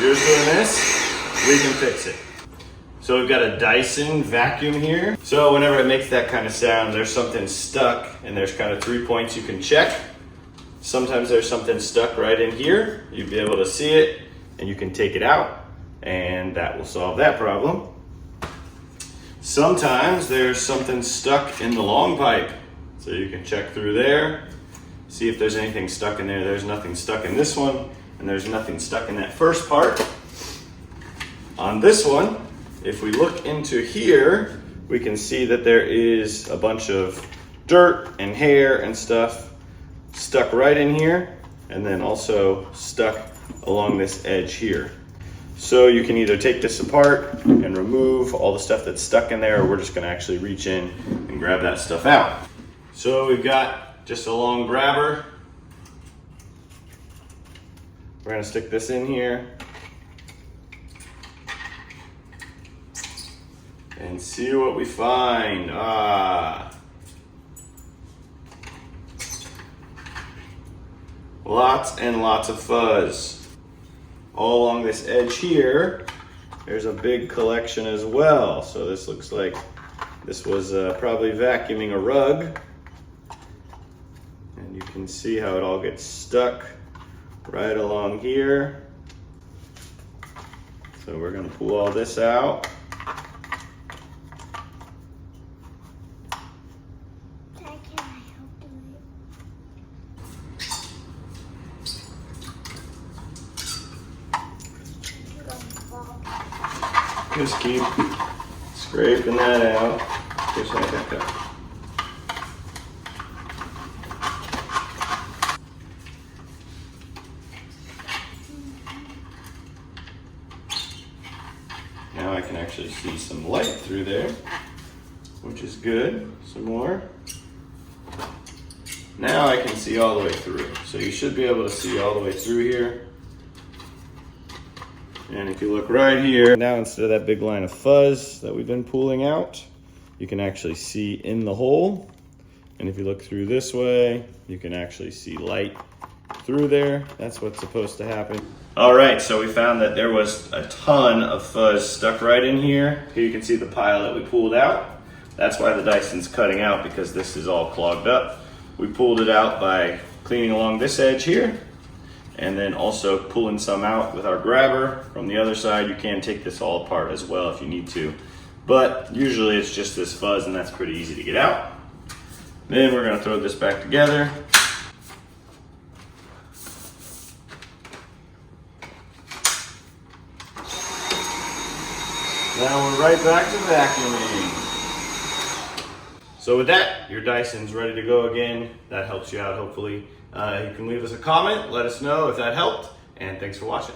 yours doing this, we can fix it. So we've got a Dyson vacuum here. So whenever it makes that kind of sound, there's something stuck, and there's kind of 3 points you can check. Sometimes there's something stuck right in here. You'll be able to see it, and you can take it out, and that will solve that problem. Sometimes there's something stuck in the long pipe. So you can check through there, see if there's anything stuck in there. There's nothing stuck in this one, and there's nothing stuck in that first part. On this one, if we look into here, we can see that there is a bunch of dirt and hair and stuff stuck right in here, and then also stuck along this edge here. So you can either take this apart and remove all the stuff that's stuck in there, or we're just gonna actually reach in and grab that stuff out. So we've got just a long grabber. We're gonna stick this in here and see what we find. Lots and lots of fuzz. All along this edge here, there's a big collection as well. So this looks like this was probably vacuuming a rug. And you can see how it all gets stuck right along here. So we're gonna pull all this out. Just keep scraping that out. Just like that. Now I can actually see some light through there, which is good. Some more. Now I can see all the way through. So you should be able to see all the way through here. And if you look right here, now instead of that big line of fuzz that we've been pulling out, you can actually see in the hole. And if you look through this way, you can actually see light through there. That's what's supposed to happen. All right, so we found that there was a ton of fuzz stuck right in here. Here you can see the pile that we pulled out. That's why the Dyson's cutting out, because this is all clogged up. We pulled it out by cleaning along this edge here, and then also pulling some out with our grabber from the other side. You can take this all apart as well if you need to, but usually it's just this fuzz, and that's pretty easy to get out. Then we're gonna throw this back together. Now we're right back to vacuuming. So with that, your Dyson's ready to go again. That helps you out, hopefully. You can leave us a comment, let us know if that helped, and thanks for watching.